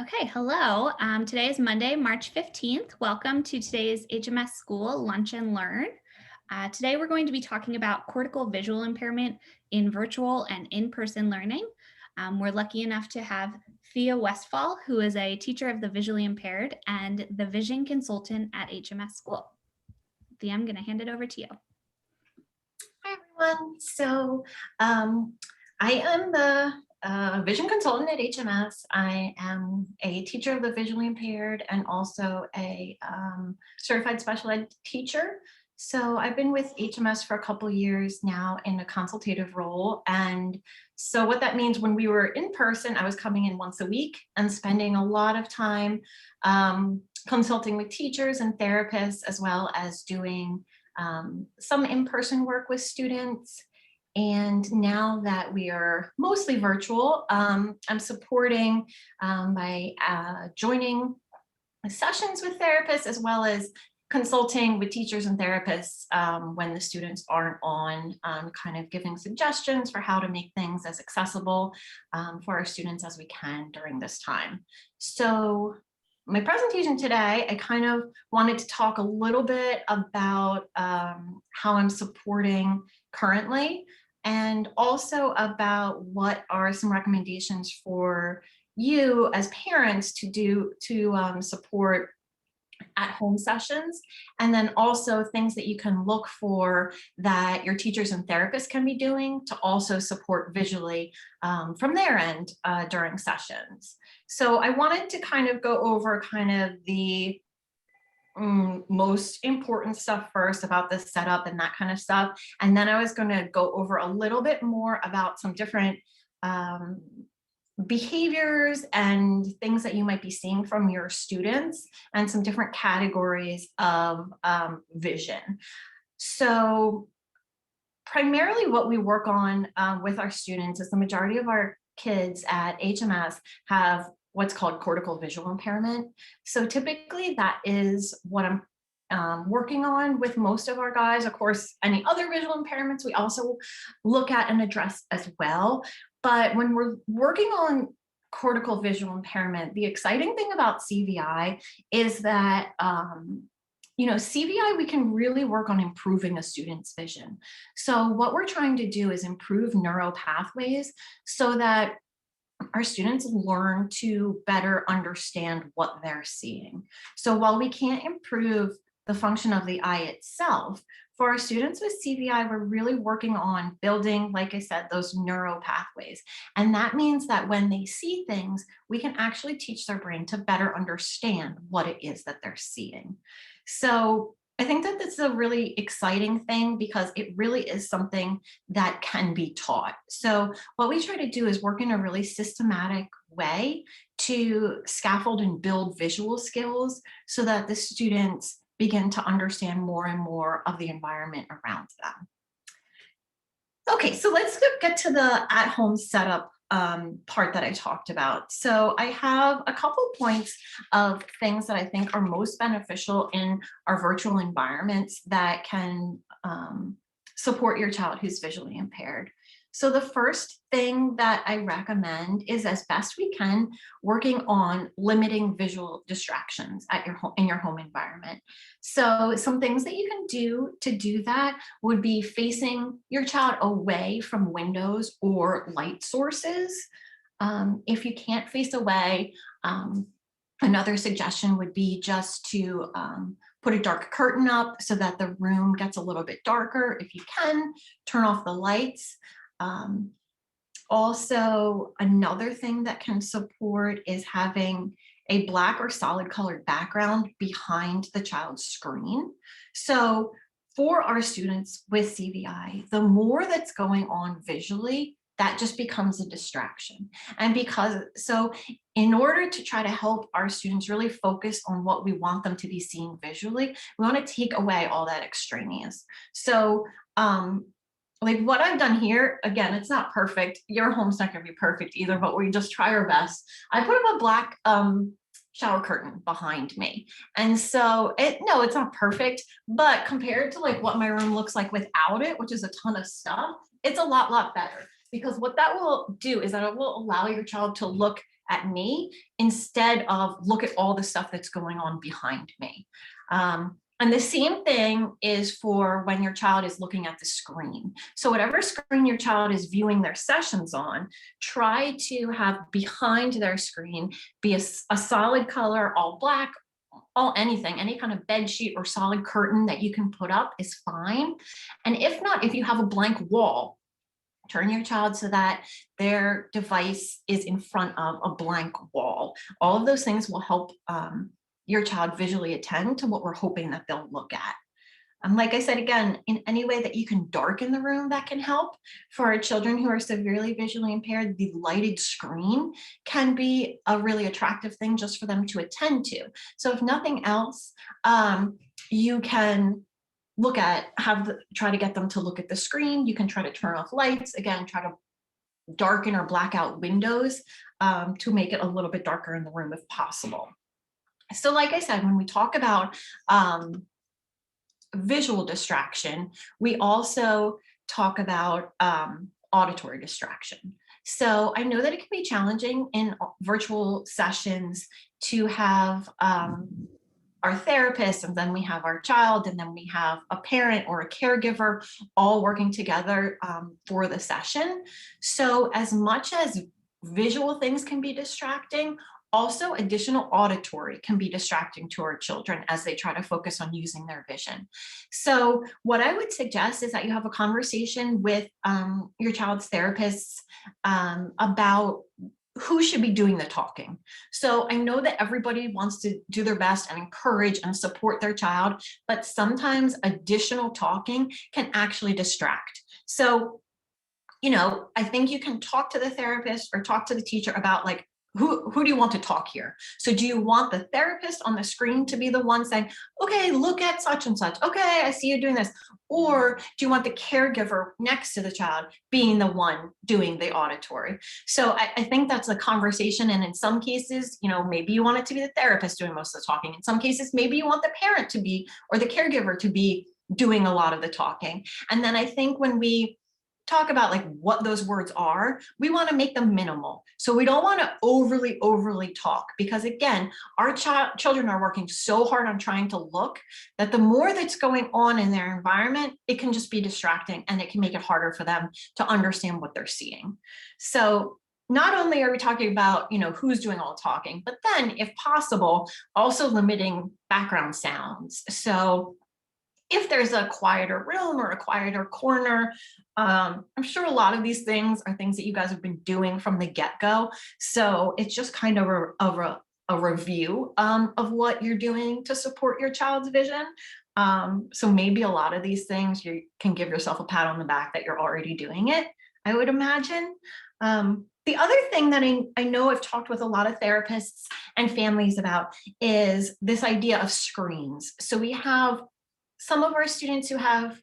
Okay, hello. Today is Monday, March 15th. Welcome to today's HMS School Lunch and Learn. Today we're going to be talking about cortical visual impairment in virtual and in-person learning. We're lucky enough to have Thea Westfall, who is a teacher of the visually impaired and the vision consultant at HMS School. Thea, I'm going to hand it over to you. Hi, everyone. I am the vision consultant at HMS. I am a teacher of the visually impaired and also a certified special ed teacher. So I've been with HMS for a couple years now in a consultative role. And so what that means, when we were in person, I was coming in once a week and spending a lot of time consulting with teachers and therapists, as well as doing some in-person work with students. And now that we are mostly virtual, I'm supporting by joining sessions with therapists, as well as consulting with teachers and therapists when the students aren't on, kind of giving suggestions for how to make things as accessible for our students as we can during this time. So my presentation today, I kind of wanted to talk a little bit about how I'm supporting currently, and also about what are some recommendations for you as parents to do to support at-home sessions, and then also things that you can look for that your teachers and therapists can be doing to also support visually from their end during sessions. So I wanted to kind of go over kind of the most important stuff first about the setup and that kind of stuff. And then I was going to go over a little bit more about some different behaviors and things that you might be seeing from your students and some different categories of vision. So primarily what we work on with our students is the majority of our kids at HMS have what's called cortical visual impairment. So typically that is what I'm working on with most of our guys. Of course, any other visual impairments we also look at and address as well. But when we're working on cortical visual impairment, the exciting thing about CVI is that CVI, we can really work on improving a student's vision. So what we're trying to do is improve neural pathways so that our students learn to better understand what they're seeing. So while we can't improve the function of the eye itself, for our students with CVI, we're really working on building, like I said, those neural pathways. And that means that when they see things, we can actually teach their brain to better understand what it is that they're seeing. So I think that this is a really exciting thing because it really is something that can be taught. So what we try to do is work in a really systematic way to scaffold and build visual skills so that the students begin to understand more and more of the environment around them. Okay, so let's get to the at-home setup part that I talked about. So I have a couple points of things that I think are most beneficial in our virtual environments that can support your child who's visually impaired. So the first thing that I recommend is, as best we can, working on limiting visual distractions at in your home environment. So some things that you can do to do that would be facing your child away from windows or light sources. If you can't face away, another suggestion would be just to put a dark curtain up so that the room gets a little bit darker. If you can, turn off the lights. Also, another thing that can support is having a black or solid colored background behind the child's screen. So for our students with CVI, the more that's going on visually, that just becomes a distraction. And in order to try to help our students really focus on what we want them to be seeing visually, we want to take away all that extraneous. So like what I've done here, again, it's not perfect. Your home's not going to be perfect either, but we just try our best. I put up a black shower curtain behind me. And so it's not perfect, but compared to like what my room looks like without it, which is a ton of stuff, it's a lot better. Because what that will do is that it will allow your child to look at me instead of look at all the stuff that's going on behind me. And the same thing is for when your child is looking at the screen. So whatever screen your child is viewing their sessions on, try to have behind their screen be a solid color, all black, all anything, any kind of bed sheet or solid curtain that you can put up is fine. And if not, if you have a blank wall, turn your child so that their device is in front of a blank wall. All of those things will help your child visually attend to what we're hoping that they'll look at. Like I said, again, in any way that you can darken the room, that can help. For our children who are severely visually impaired, the lighted screen can be a really attractive thing just for them to attend to. So if nothing else, you can try to get them to look at the screen. You can try to turn off lights. Again, try to darken or black out windows to make it a little bit darker in the room if possible. So like I said, when we talk about visual distraction, we also talk about auditory distraction. So I know that it can be challenging in virtual sessions to have our therapist, and then we have our child, and then we have a parent or a caregiver all working together for the session. So as much as visual things can be distracting, also additional auditory can be distracting to our children as they try to focus on using their vision. So what I would suggest is that you have a conversation with your child's therapists about who should be doing the talking. So I know that everybody wants to do their best and encourage and support their child, but sometimes additional talking can actually distract. So, I think you can talk to the therapist or talk to the teacher about like, who do you want to talk here? So do you want the therapist on the screen to be the one saying, okay, look at such and such. Okay, I see you doing this. Or do you want the caregiver next to the child being the one doing the auditory? So I think that's a conversation. And in some cases, maybe you want it to be the therapist doing most of the talking. In some cases, maybe you want the parent to be, or the caregiver to be doing a lot of the talking. And then I think when we talk about like what those words are, we want to make them minimal. So we don't want to overly talk, because again, our children are working so hard on trying to look that the more that's going on in their environment, it can just be distracting and it can make it harder for them to understand what they're seeing. So not only are we talking about, who's doing all the talking, but then if possible, also limiting background sounds. So if there's a quieter room or a quieter corner, I'm sure a lot of these things are things that you guys have been doing from the get-go. So it's just kind of a review of what you're doing to support your child's vision. So maybe a lot of these things you can give yourself a pat on the back that you're already doing it, I would imagine. The other thing that I know I've talked with a lot of therapists and families about is this idea of screens. So we have some of our students who have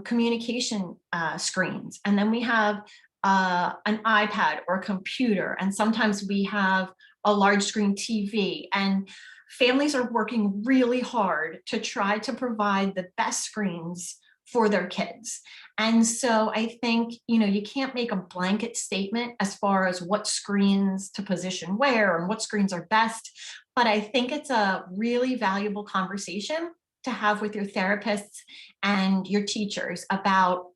communication screens, and then we have an iPad or a computer, and sometimes we have a large screen TV, and families are working really hard to try to provide the best screens for their kids. And so I think, you can't make a blanket statement as far as what screens to position where and what screens are best, but I think it's a really valuable conversation to have with your therapists and your teachers about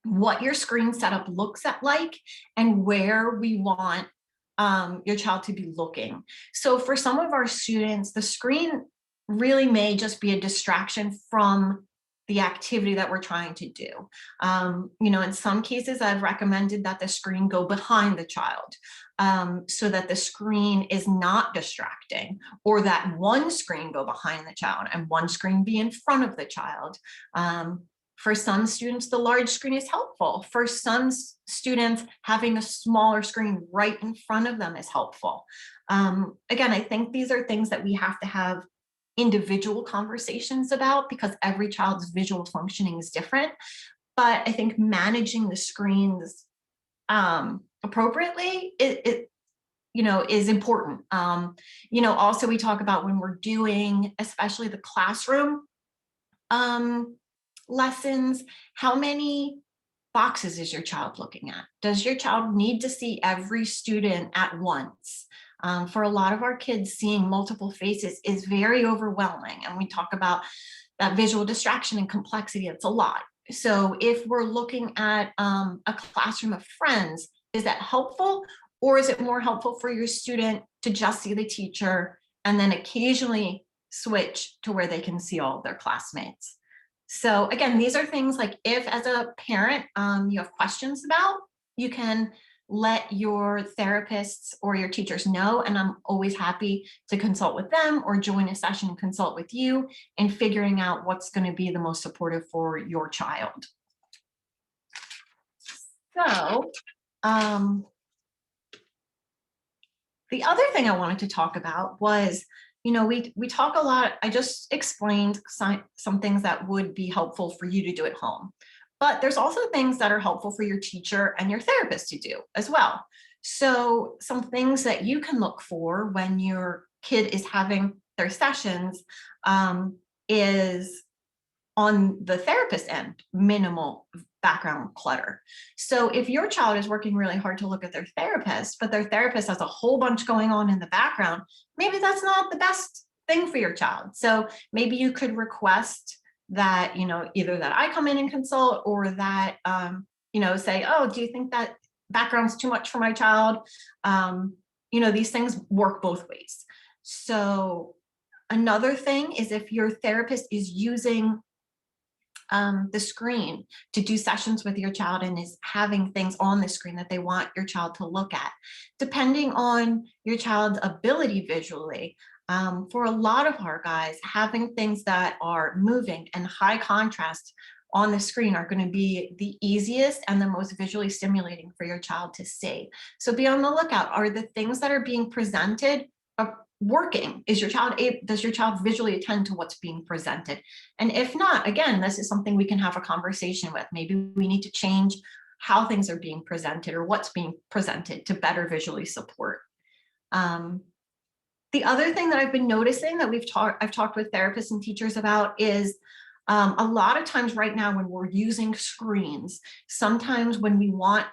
what your screen setup looks like and where we want your child to be looking. So for some of our students, the screen really may just be a distraction from the activity that we're trying to do. In some cases, I've recommended that the screen go behind the child so that the screen is not distracting, or that one screen go behind the child and one screen be in front of the child. For some students, the large screen is helpful. For some students, having a smaller screen right in front of them is helpful. Again, I think these are things that we have to have individual conversations about, because every child's visual functioning is different. But I think managing the screens appropriately, is important. Also we talk about when we're doing, especially the classroom lessons, how many boxes is your child looking at? Does your child need to see every student at once? For a lot of our kids, seeing multiple faces is very overwhelming. And we talk about that visual distraction and complexity, it's a lot. So if we're looking at a classroom of friends, is that helpful? Or is it more helpful for your student to just see the teacher and then occasionally switch to where they can see all of their classmates? So again, these are things like if as a parent you have questions about, you can let your therapists or your teachers know, and I'm always happy to consult with them or join a session and consult with you in figuring out what's going to be the most supportive for your child. So the other thing I wanted to talk about was, we talk a lot. I just explained some things that would be helpful for you to do at home, but there's also things that are helpful for your teacher and your therapist to do as well. So some things that you can look for when your kid is having their sessions is on the therapist end, minimal background clutter. So if your child is working really hard to look at their therapist, but their therapist has a whole bunch going on in the background, maybe that's not the best thing for your child. So maybe you could request that, either that I come in and consult, or that, say, oh, do you think that background's too much for my child? These things work both ways. So another thing is if your therapist is using the screen to do sessions with your child and is having things on the screen that they want your child to look at. Depending on your child's ability visually, for a lot of our guys, having things that are moving and high contrast on the screen are going to be the easiest and the most visually stimulating for your child to see. So be on the lookout. Are the things that are being presented working? Does your child visually attend to what's being presented? And if not, again, this is something we can have a conversation with. Maybe we need to change how things are being presented or what's being presented to better visually support. The other thing that I've been noticing that I've talked with therapists and teachers about is a lot of times right now when we're using screens, sometimes when we want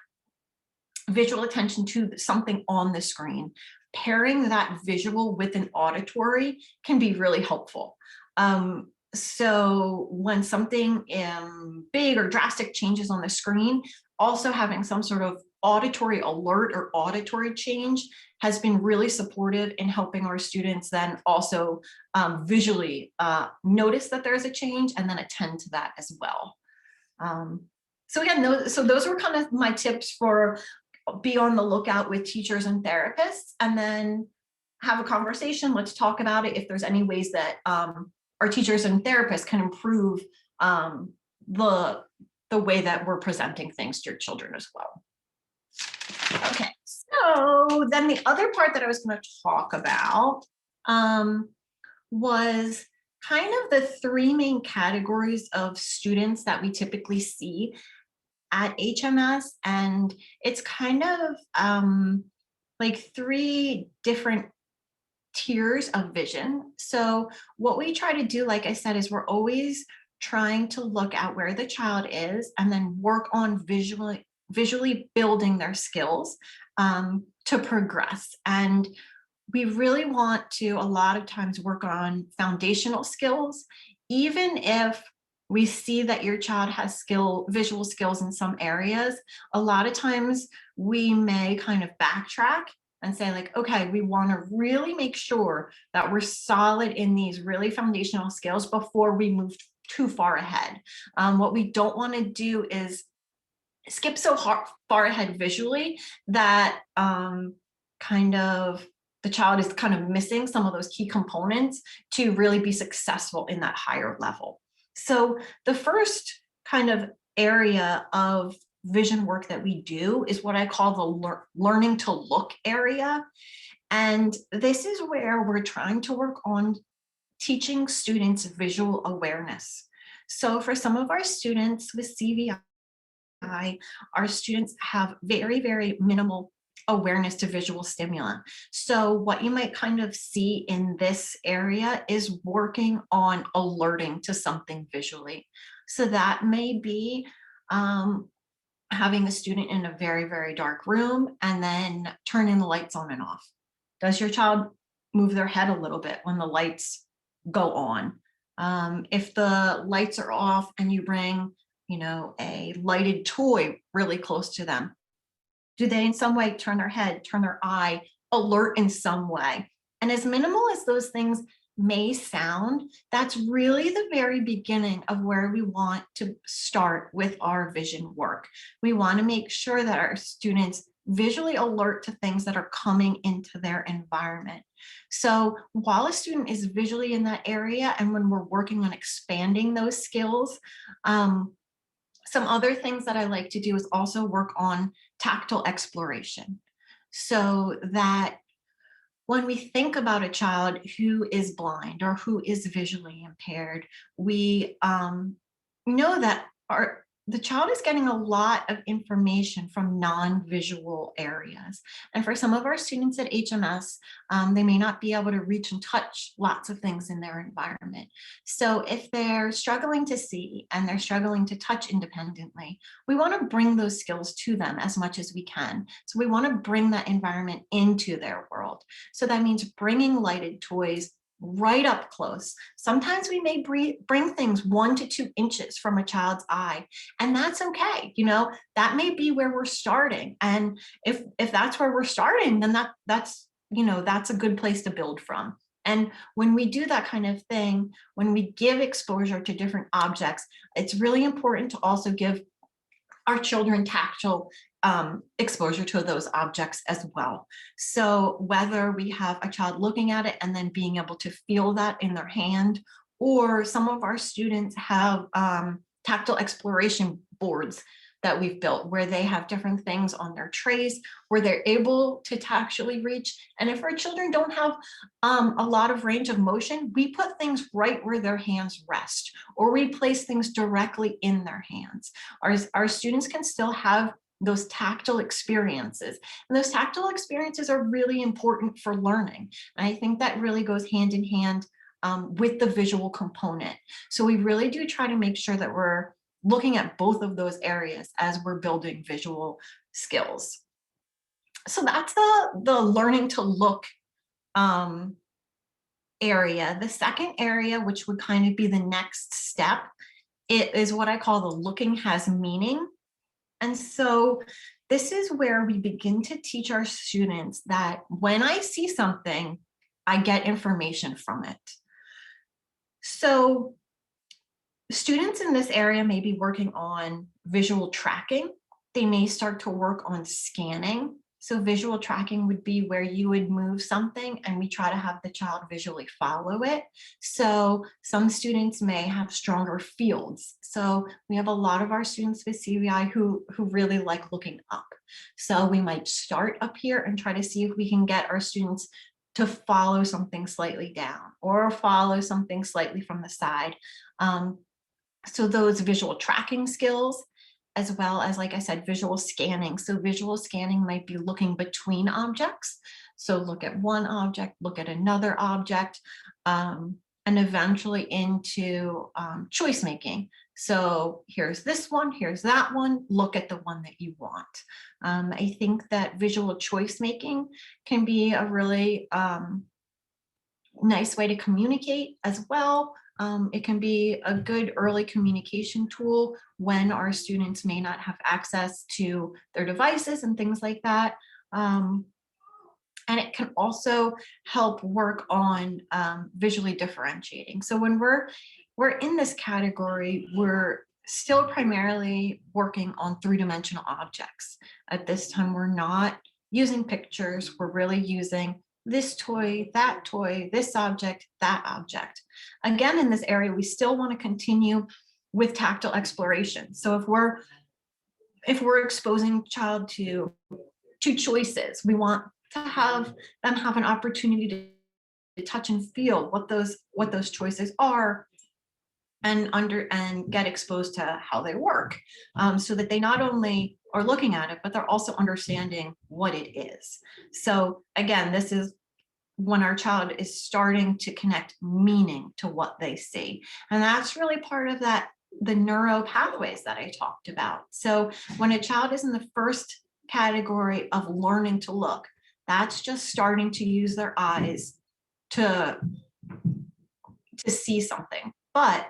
visual attention to something on the screen, pairing that visual with an auditory can be really helpful. So when something big or drastic changes on the screen, also having some sort of auditory alert or auditory change has been really supportive in helping our students then also visually notice that there's a change and then attend to that as well. So again, those were kind of my tips for be on the lookout with teachers and therapists, and then have a conversation. Let's talk about it. If there's any ways that our teachers and therapists can improve the way that we're presenting things to your children as well. Okay, so then the other part that I was going to talk about was kind of the three main categories of students that we typically see at HMS, and it's kind of like three different tiers of vision. So what we try to do, like I said, is we're always trying to look at where the child is and then work on visually building their skills to progress. And we really want to a lot of times work on foundational skills, even if we see that your child has visual skills in some areas. A lot of times we may kind of backtrack and say like, okay, we want to really make sure that we're solid in these really foundational skills before we move too far ahead. What we don't want to do is skip so far ahead visually that kind of the child is kind of missing some of those key components to really be successful in that higher level. So the first kind of area of vision work that we do is what I call the learning to look area. And this is where we're trying to work on teaching students visual awareness. So for some of our students with CVI, our students have very, very minimal awareness to visual stimuli. So what you might kind of see in this area is working on alerting to something visually. So that may be having a student in a very, very dark room and then turning the lights on and off. Does your child move their head a little bit when the lights go on? If the lights are off and you bring, a lighted toy really close to them, do they in some way turn their head, turn their eye, alert in some way? And as minimal as those things may sound, that's really the very beginning of where we want to start with our vision work. We want to make sure that our students visually alert to things that are coming into their environment. So while a student is visually in that area, and when we're working on expanding those skills, some other things that I like to do is also work on tactile exploration, so that when we think about a child who is blind or who is visually impaired, we know that the child is getting a lot of information from non-visual areas. And for some of our students at HMS, they may not be able to reach and touch lots of things in their environment. So if they're struggling to see and they're struggling to touch independently, we want to bring those skills to them as much as we can. So we want to bring that environment into their world. So that means bringing lighted toys right up close. Sometimes we may bring things 1 to 2 inches from a child's eye, and that's okay. That may be where we're starting. And if that's where we're starting, then that's a good place to build from. And when we do that kind of thing, when we give exposure to different objects, it's really important to also give our children tactile exposure to those objects as well. So whether we have a child looking at it and then being able to feel that in their hand, or some of our students have tactile exploration boards that we've built where they have different things on their trays where they're able to tactually reach. And if our children don't have a lot of range of motion, we put things right where their hands rest, or we place things directly in their hands. Our students can still have those tactile experiences. And those tactile experiences are really important for learning. And I think that really goes hand in hand with the visual component. So we really do try to make sure that we're looking at both of those areas as we're building visual skills. So that's the learning to look area. The second area, which would kind of be the next step, it is what I call the looking has meaning. And so this is where we begin to teach our students that when I see something, I get information from it. So students in this area may be working on visual tracking. They may start to work on scanning. So visual tracking would be where you would move something and we try to have the child visually follow it. So some students may have stronger fields. So we have a lot of our students with CVI who really like looking up. So we might start up here and try to see if we can get our students to follow something slightly down or follow something slightly from the side. So those visual tracking skills, as well as, like I said, visual scanning. So visual scanning might be looking between objects. So look at one object, look at another object, and eventually into choice making. So here's this one, here's that one, look at the one that you want. I think that visual choice making can be a really nice way to communicate as well. It can be a good early communication tool when our students may not have access to their devices and things like that. And it can also help work on visually differentiating. So when we're in this category, we're still primarily working on three-dimensional objects. At this time, we're not using pictures. We're really using this toy, this object, that object. Again, in this area, we still want to continue with tactile exploration. So if we're exposing child to choices, we want to have them have an opportunity to touch and feel what those choices are, and get exposed to how they work, so that they not only are looking at it, but they're also understanding what it is. So again, this is when our child is starting to connect meaning to what they see. And that's really part of that the neuro pathways that I talked about. So when a child is in the first category of learning to look, that's just starting to use their eyes to see something. But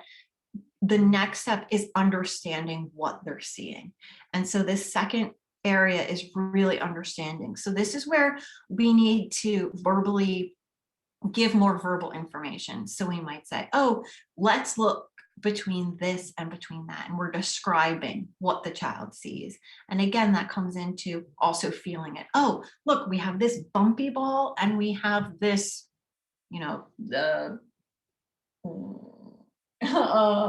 the next step is understanding what they're seeing. And so this second area is really understanding. So this is where we need to verbally give more verbal information. So we might say, oh, let's look between this and between that. And we're describing what the child sees. And again, that comes into also feeling it. Oh, look, we have this bumpy ball and we have this, the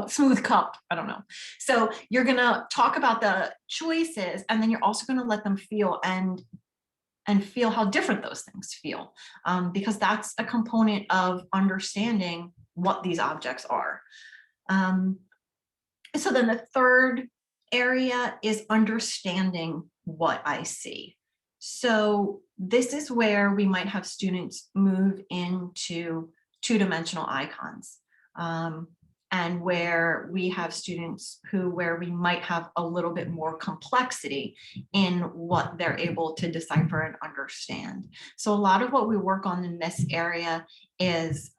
smooth cup. I don't know. So you're going to talk about the choices, and then you're also going to let them feel and feel how different those things feel, because that's a component of understanding what these objects are. So then the third area is understanding what I see. So this is where we might have students move into two-dimensional icons, and where we have students where we might have a little bit more complexity in what they're able to decipher and understand. So a lot of what we work on in this area is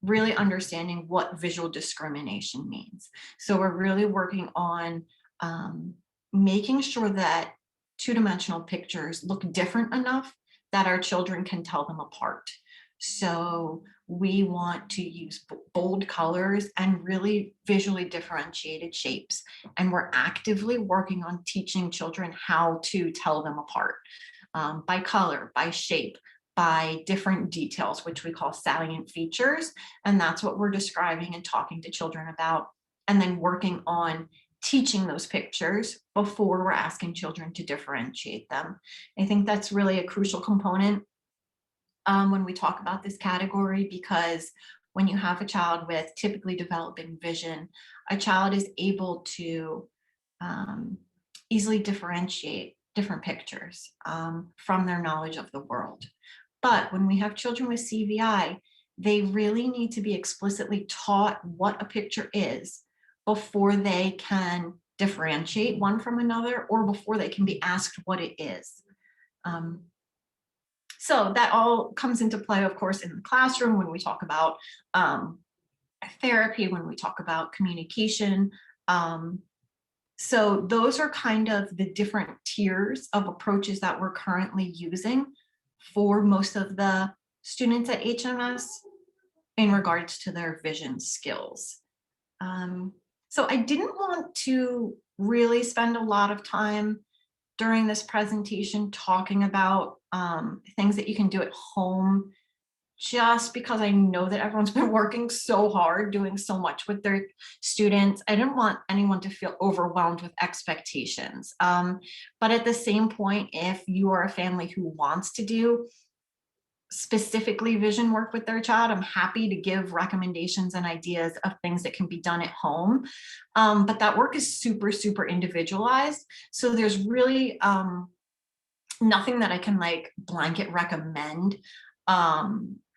really understanding what visual discrimination means. So we're really working on making sure that two-dimensional pictures look different enough that our children can tell them apart. So we want to use bold colors and really visually differentiated shapes. And we're actively working on teaching children how to tell them apart, by color, by shape, by different details, which we call salient features. And that's what we're describing and talking to children about, and then working on teaching those pictures before we're asking children to differentiate them. I think that's really a crucial component when we talk about this category, because when you have a child with typically developing vision, a child is able to easily differentiate different pictures from their knowledge of the world. But when we have children with CVI, they really need to be explicitly taught what a picture is before they can differentiate one from another, or before they can be asked what it is. So that all comes into play, of course, in the classroom when we talk about therapy, when we talk about communication. So those are kind of the different tiers of approaches that we're currently using for most of the students at HMS in regards to their vision skills. So I didn't want to really spend a lot of time during this presentation talking about things that you can do at home, just because I know that everyone's been working so hard, doing so much with their students. I didn't want anyone to feel overwhelmed with expectations. But at the same point, if you are a family who wants to do specifically vision work with their child, I'm happy to give recommendations and ideas of things that can be done at home. But that work is super, super individualized. So there's really nothing that I can like blanket recommend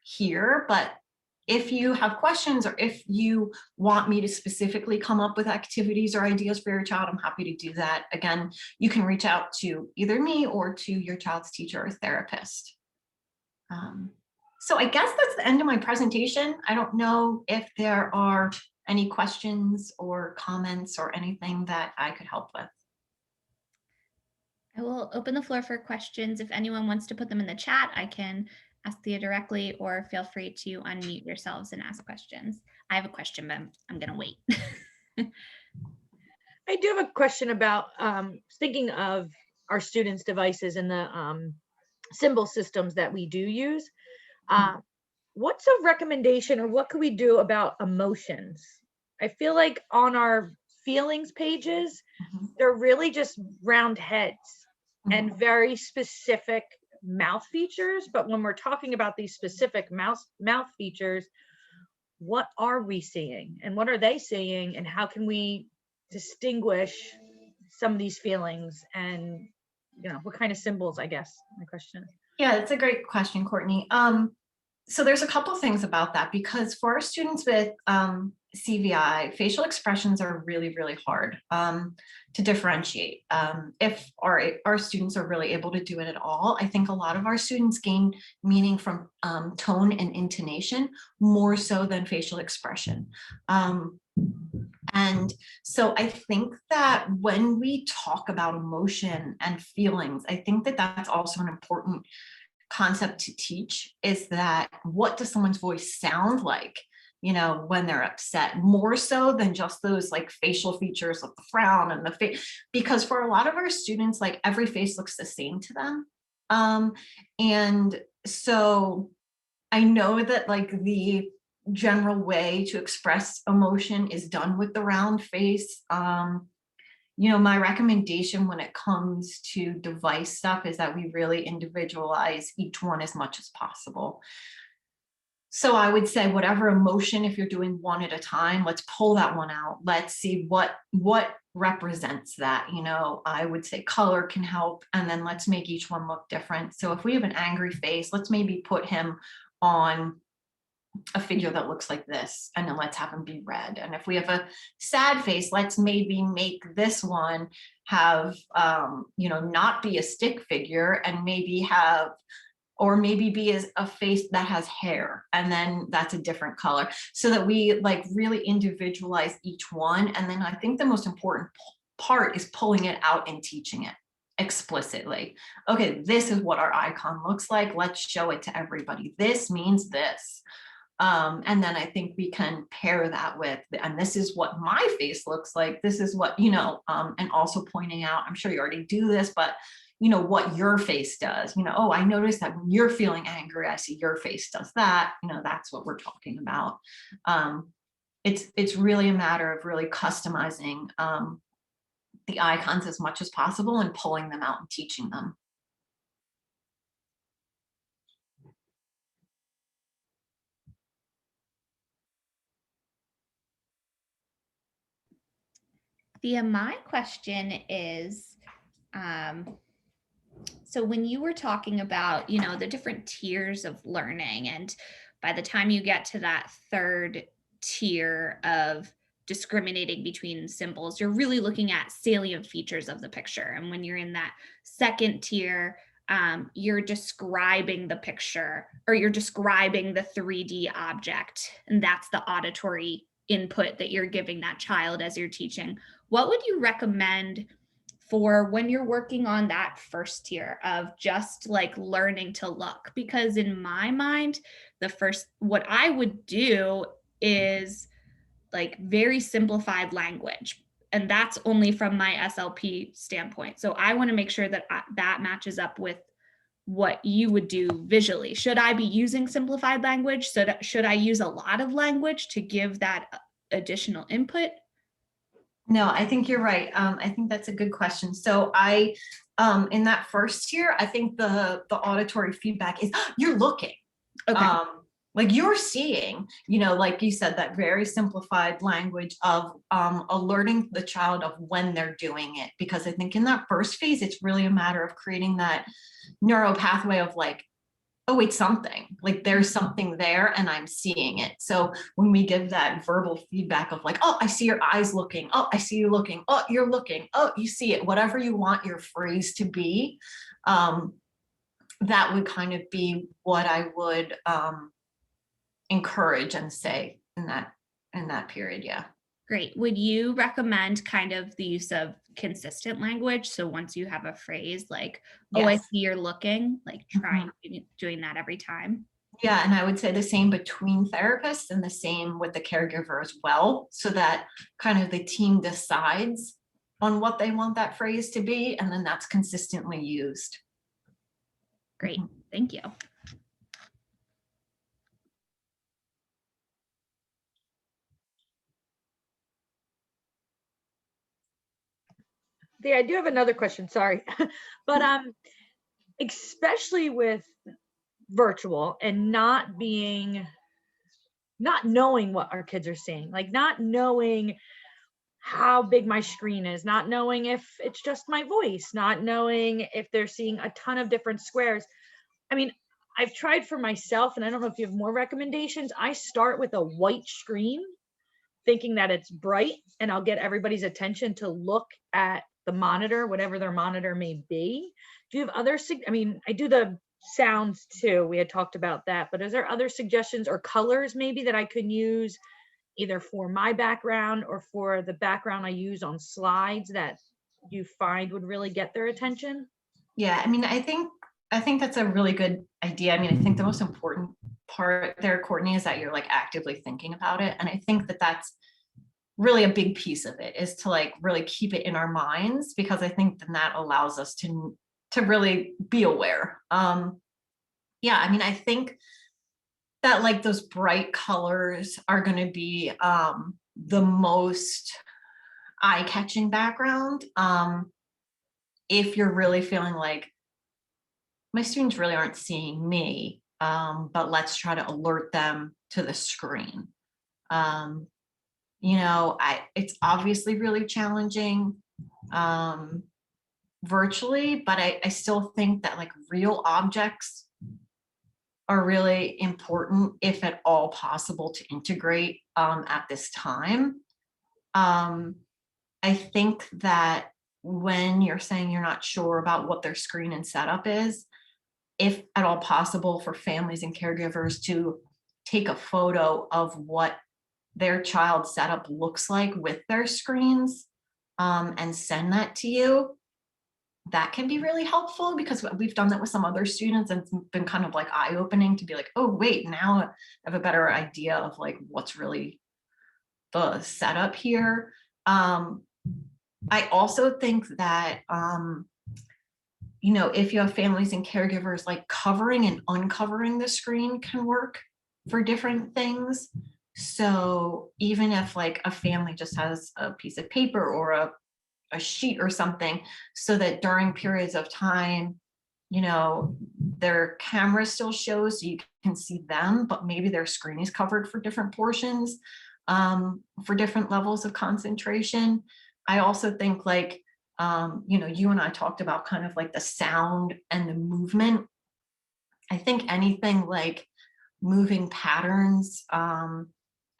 here. But if you have questions, or if you want me to specifically come up with activities or ideas for your child, I'm happy to do that. Again, you can reach out to either me or to your child's teacher or therapist. So I guess that's the end of my presentation. I don't know if there are any questions or comments or anything that I could help with. I will open the floor for questions. If anyone wants to put them in the chat, I can ask Thea directly, or feel free to unmute yourselves and ask questions. I have a question, but I'm going to wait. I do have a question about thinking of our students' devices and the symbol systems that we do use. What's a recommendation, or what could we do about emotions? I feel like on our feelings pages, they're really just round heads and very specific mouth features. But when we're talking about these specific mouth features, what are we seeing and what are they seeing, and how can we distinguish some of these feelings, and what kind of symbols, I guess my question is. Yeah, that's a great question, Courtney. So there's a couple things about that, because for our students with CVI, facial expressions are really, really hard to differentiate. If our students are really able to do it at all, I think a lot of our students gain meaning from tone and intonation more so than facial expression. And so I think that when we talk about emotion and feelings, I think that that's also an important concept to teach, is that what does someone's voice sound like, when they're upset, more so than just those like facial features of the frown and the face, because for a lot of our students, like every face looks the same to them. And so I know that like the general way to express emotion is done with the round face. My recommendation when it comes to device stuff is that we really individualize each one as much as possible. So I would say whatever emotion, if you're doing one at a time, let's pull that one out. Let's see what represents that. I would say color can help, and then let's make each one look different. So if we have an angry face, let's maybe put him on a figure that looks like this, and then let's have them be red. And if we have a sad face, let's maybe make this one have not be a stick figure, and maybe be as a face that has hair, and then that's a different color, so that we like really individualize each one. And then I think the most important part is pulling it out and teaching it explicitly. Okay, this is what our icon looks like. Let's show it to everybody. This means this. And then I think we can pair that with, and this is what my face looks like. This is what, and also pointing out, I'm sure you already do this, but what your face does, oh, I noticed that when you're feeling angry, I see your face does that, that's what we're talking about. It's really a matter of really customizing the icons as much as possible and pulling them out and teaching them. Thea, my question is, so when you were talking about, the different tiers of learning, and by the time you get to that third tier of discriminating between symbols, you're really looking at salient features of the picture. And when you're in that second tier, you're describing the picture, or you're describing the 3D object, and that's the auditory input that you're giving that child as you're teaching. What would you recommend for when you're working on that first tier of just like learning to look? Because in my mind, what I would do is like very simplified language. And that's only from my SLP standpoint. So I want to make sure that that matches up with what you would do visually. Should I be using simplified language? So should I use a lot of language to give that additional input? No, I think you're right. I think that's a good question. So in that first tier, I think the auditory feedback is you're looking. Okay. Like you're seeing, like you said, that very simplified language of alerting the child of when they're doing it. Because I think in that first phase, it's really a matter of creating that neural pathway of like, oh, it's something, like there's something there and I'm seeing it. So when we give that verbal feedback of like, oh, I see your eyes looking, oh, I see you looking, oh, you're looking, oh, you see it, whatever you want your phrase to be, that would kind of be what I would encourage and say in that period. Yeah. Great. Would you recommend kind of the use of consistent language? So once you have a phrase like, oh, I Yes. see you're looking, like trying doing that every time? Yeah, and I would say the same between therapists and the same with the caregiver as well, so that kind of the team decides on what they want that phrase to be, and then that's consistently used. Great. Thank you. I do have another question, sorry. But especially with virtual and not knowing what our kids are seeing, like not knowing how big my screen is, not knowing if it's just my voice, not knowing if they're seeing a ton of different squares. I mean, I've tried for myself, and I don't know if you have more recommendations. I start with a white screen, thinking that it's bright, and I'll get everybody's attention to look at the monitor, whatever their monitor may be. Do you have other, I mean, I do the sounds too. We had talked about that, but is there other suggestions or colors maybe that I could use either for my background or for the background I use on slides that you find would really get their attention? Yeah, I mean, I think that's a really good idea. I mean, I think the most important part there, Courtney, is that you're like actively thinking about it. And I think that that's really a big piece of it, is to like really keep it in our minds, because I think then that allows us to really be aware. Yeah, I mean, I think that like those bright colors are going to be the most eye-catching background. If you're really feeling like my students really aren't seeing me, but let's try to alert them to the screen. You know, it's obviously really challenging virtually, but I still think that like real objects are really important, if at all possible, to integrate at this time. I think that when you're saying you're not sure about what their screen and setup is, if at all possible, for families and caregivers to take a photo of what their child's setup looks like with their screens, and send that to you, that can be really helpful, because we've done that with some other students, and it's been kind of like eye-opening to be like, oh wait, now I have a better idea of like what's really the setup here. I also think that you know, if you have families and caregivers, like covering and uncovering the screen can work for different things. So even if like a family just has a piece of paper or a sheet or something, so that during periods of time, you know, their camera still shows so you can see them, but maybe their screen is covered for different portions, for different levels of concentration. I also think like, you know, you and I talked about kind of like the sound and the movement. I think anything like moving patterns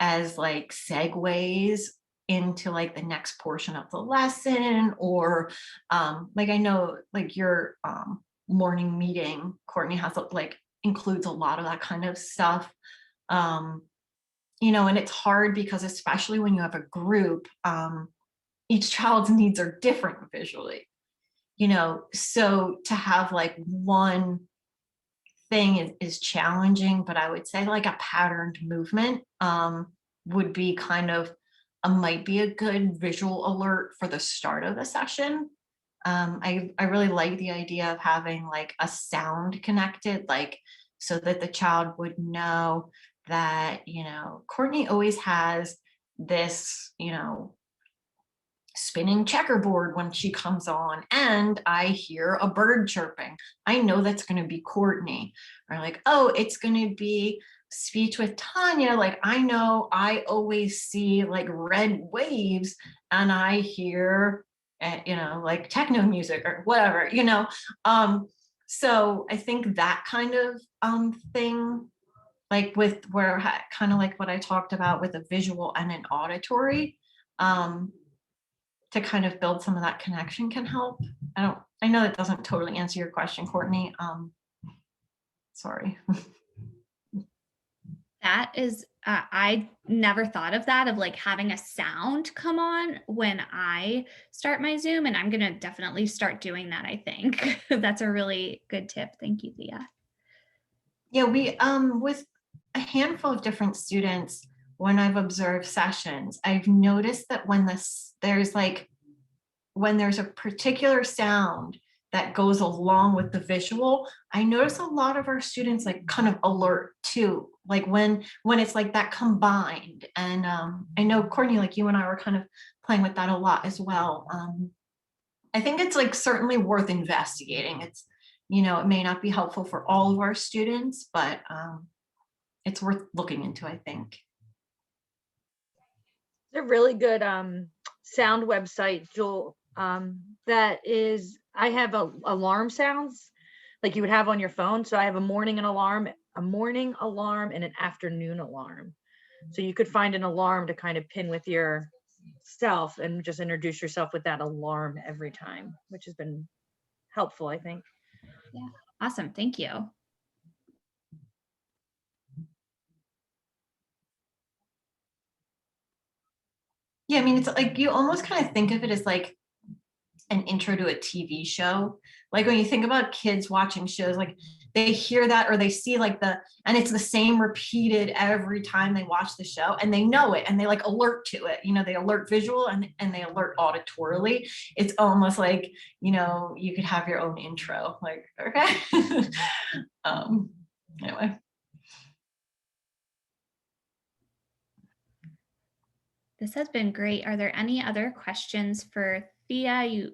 as like segues into like the next portion of the lesson, or like I know like your morning meeting, Courtney, has like includes a lot of that kind of stuff. You know, and it's hard because especially when you have a group, each child's needs are different visually, you know, so to have like one thing is challenging, but I would say like a patterned movement would be kind of might be a good visual alert for the start of the session. I really like the idea of having like a sound connected, like so that the child would know that, you know, Courtney always has this, you know, spinning checkerboard when she comes on, and I hear a bird chirping. I know that's going to be Courtney. Or like, oh, it's going to be speech with Tanya. Like, I know I always see like red waves, and I hear, you know, like techno music or whatever, you know. So I think that kind of thing, like with where kind of like what I talked about with a visual and an auditory, to kind of build some of that connection can help. I know that doesn't totally answer your question, Courtney. Sorry. That is, I never thought of that, of like having a sound come on when I start my Zoom, and I'm going to definitely start doing that, I think. That's a really good tip. Thank you, Thea. Yeah, we with a handful of different students, when I've observed sessions, I've noticed that when when there's a particular sound that goes along with the visual, I notice a lot of our students like kind of alert too, like when it's like that combined. And I know Courtney, like you and I were kind of playing with that a lot as well. I think it's like certainly worth investigating. It's, you know, it may not be helpful for all of our students, but it's worth looking into, I think. It's a really good sound website, Jewel, that is, I have alarm sounds, like you would have on your phone. So I have a morning alarm, and an afternoon alarm. So you could find an alarm to kind of pin with yourself and just introduce yourself with that alarm every time, which has been helpful, I think. Yeah. Awesome. Thank you. Yeah, I mean, it's like you almost kind of think of it as like an intro to a TV show. Like when you think about kids watching shows, like they hear that or they see like and it's the same repeated every time they watch the show, and they know it and they like alert to it. You know, they alert visual and they alert auditorily. It's almost like, you know, you could have your own intro. Like, okay. Anyway. This has been great. Are there any other questions for Thea? You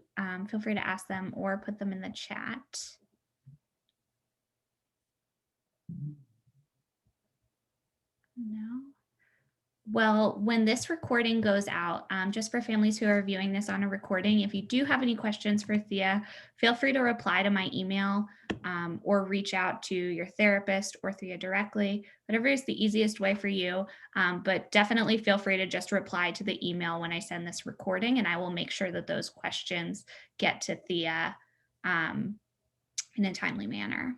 feel free to ask them or put them in the chat. No. Well, when this recording goes out, just for families who are viewing this on a recording, if you do have any questions for Thea, feel free to reply to my email or reach out to your therapist or Thea directly, whatever is the easiest way for you. But definitely feel free to just reply to the email when I send this recording, and I will make sure that those questions get to Thea in a timely manner.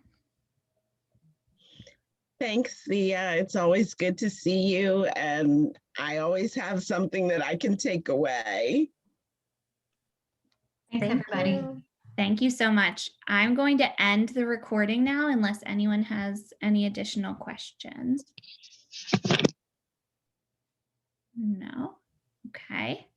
Thanks, Thea. It's always good to see you, and I always have something that I can take away. Thanks, everybody. Thank you so much. I'm going to end the recording now unless anyone has any additional questions. No. Okay.